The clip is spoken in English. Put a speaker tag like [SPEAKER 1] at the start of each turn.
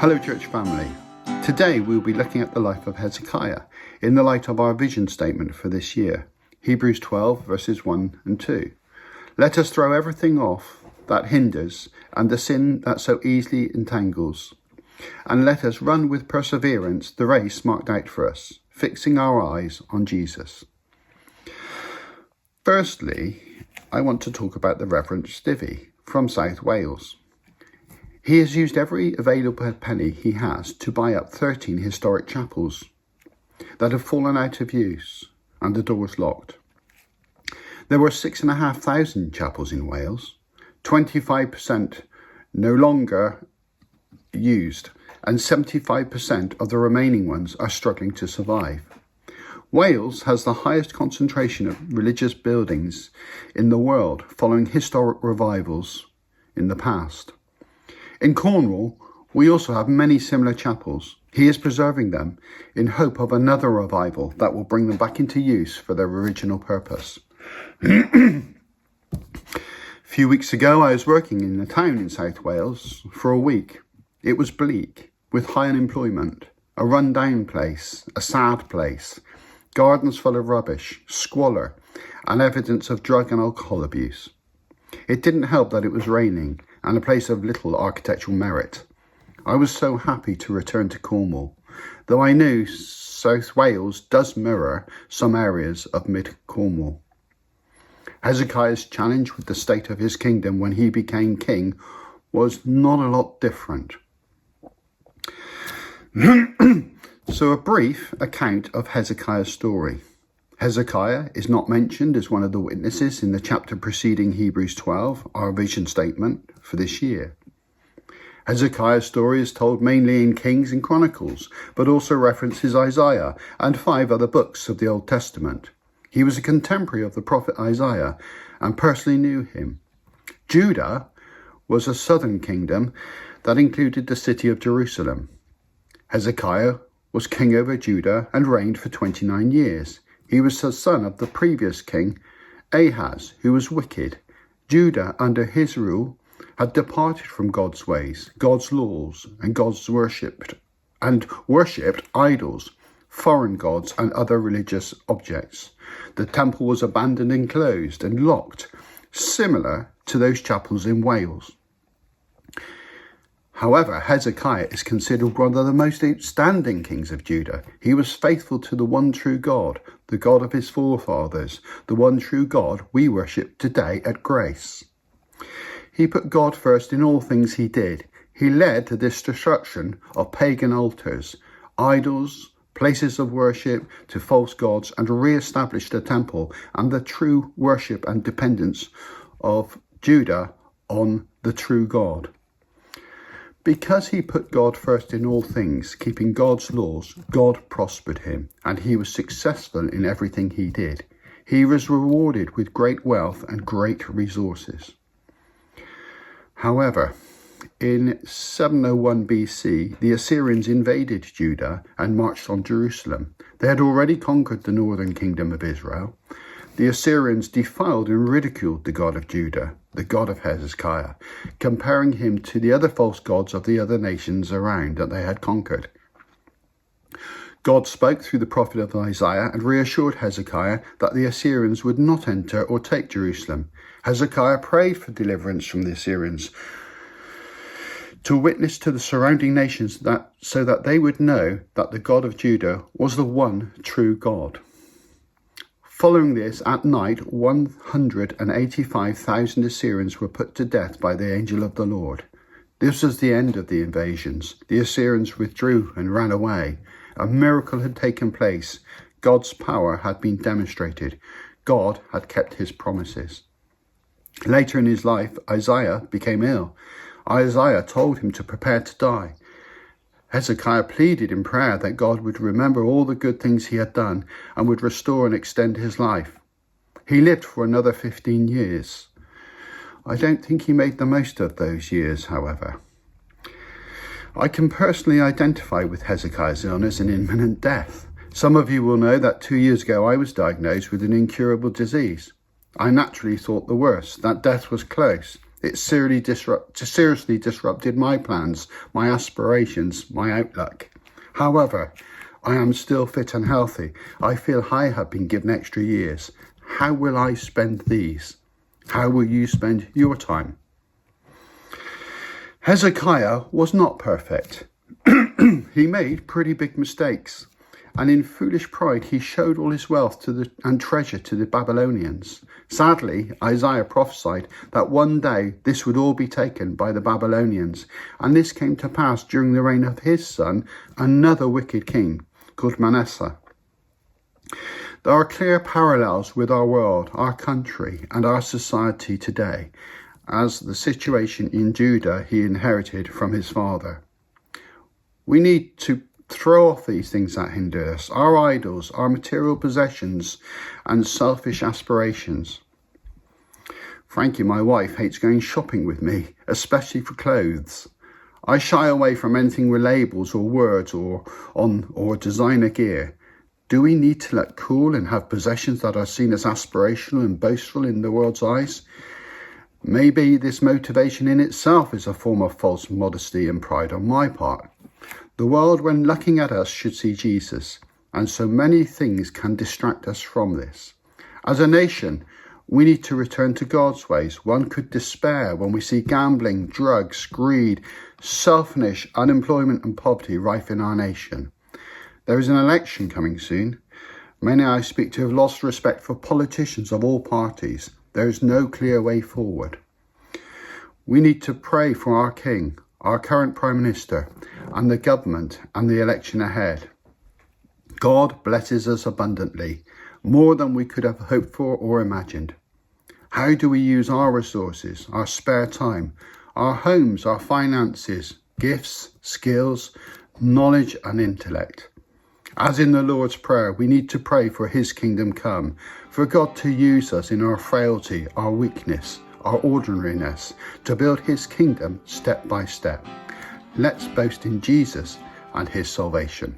[SPEAKER 1] Hello church family. Today we'll be looking at the life of Hezekiah in the light of our vision statement for this year. Hebrews 12 verses 1 and 2. Let us throw everything off that hinders and the sin that so easily entangles, and let us run with perseverance the race marked out for us, fixing our eyes on Jesus. Firstly, I want to talk about the Reverend Stivy from South Wales. He has used every available penny he has to buy up 13 historic chapels that have fallen out of use and the doors locked. There were 6,500 chapels in Wales, 25% no longer used, and 75% of the remaining ones are struggling to survive. Wales has the highest concentration of religious buildings in the world following historic revivals in the past. In Cornwall, we also have many similar chapels. He is preserving them in hope of another revival that will bring them back into use for their original purpose. A few weeks ago, I was working in a town in South Wales for a week. It was bleak, with high unemployment, a run-down place, a sad place, gardens full of rubbish, squalor, and evidence of drug and alcohol abuse. It didn't help that it was raining and a place of little architectural merit. I was so happy to return to Cornwall, though I knew South Wales does mirror some areas of mid-Cornwall. Hezekiah's challenge with the state of his kingdom when he became king was not a lot different. So a brief account of Hezekiah's story. Hezekiah is not mentioned as one of the witnesses in the chapter preceding Hebrews 12, our vision statement for this year. Hezekiah's story is told mainly in Kings and Chronicles, but also references Isaiah and 5 other books of the Old Testament. He was a contemporary of the prophet Isaiah and personally knew him. Judah was a southern kingdom that included the city of Jerusalem. Hezekiah was king over Judah and reigned for 29 years. He was the son of the previous king, Ahaz, who was wicked. Judah, under his rule, had departed from God's ways, God's laws, and worshipped idols, foreign gods, and other religious objects. The temple was abandoned and closed and locked, similar to those chapels in Wales. However, Hezekiah is considered one of the most outstanding kings of Judah. He was faithful to the one true God, the God of his forefathers, the one true God we worship today at Grace. He put God first in all things he did. He led to the destruction of pagan altars, idols, places of worship to false gods, and re-established the temple and the true worship and dependence of Judah on the true God. Because he put God first in all things, keeping God's laws, God prospered him, and he was successful in everything he did. He was rewarded with great wealth and great resources. However, in 701 BC, the Assyrians invaded Judah and marched on Jerusalem. They had already conquered the northern kingdom of Israel. The Assyrians defiled and ridiculed the God of Judah, the God of Hezekiah, comparing him to the other false gods of the other nations around that they had conquered. God spoke through the prophet of Isaiah and reassured Hezekiah that the Assyrians would not enter or take Jerusalem. Hezekiah prayed for deliverance from the Assyrians to witness to the surrounding nations so that they would know that the God of Judah was the one true God. Following this, at night, 185,000 Assyrians were put to death by the angel of the Lord. This was the end of the invasions. The Assyrians withdrew and ran away. A miracle had taken place. God's power had been demonstrated. God had kept his promises. Later in his life, Isaiah became ill. Isaiah told him to prepare to die. Hezekiah pleaded in prayer that God would remember all the good things he had done and would restore and extend his life. He lived for another 15 years. I don't think he made the most of those years, however. I can personally identify with Hezekiah's illness and imminent death. Some of you will know that 2 years ago I was diagnosed with an incurable disease. I naturally thought the worst, that death was close. It seriously disrupted my plans, my aspirations, my outlook. However, I am still fit and healthy. I feel I have been given extra years. How will I spend these? How will you spend your time? Hezekiah was not perfect. He made pretty big mistakes, and in foolish pride he showed all his wealth and treasure to the Babylonians. Sadly, Isaiah prophesied that one day this would all be taken by the Babylonians, and this came to pass during the reign of his son, another wicked king called Manasseh. There are clear parallels with our world, our country, and our society today, as the situation in Judah he inherited from his father. We need to throw off these things that hinder us, our idols, our material possessions, and selfish aspirations. Frankie, my wife, hates going shopping with me, especially for clothes. I shy away from anything with labels or words or designer gear. Do we need to look cool and have possessions that are seen as aspirational and boastful in the world's eyes? Maybe this motivation in itself is a form of false modesty and pride on my part. The world, when looking at us, should see Jesus, and so many things can distract us from this. As a nation, we need to return to God's ways. One could despair when we see gambling, drugs, greed, selfishness, unemployment and poverty rife in our nation. There is an election coming soon. Many I speak to have lost respect for politicians of all parties. There is no clear way forward. We need to pray for our King, our current Prime Minister, and the government and the election ahead. God blesses us abundantly, more than we could have hoped for or imagined. How do we use our resources, our spare time, our homes, our finances, gifts, skills, knowledge and intellect? As in the Lord's Prayer, we need to pray for his kingdom come, for God to use us in our frailty, our weakness, our ordinariness, to build his kingdom step by step. Let's boast in Jesus and his salvation.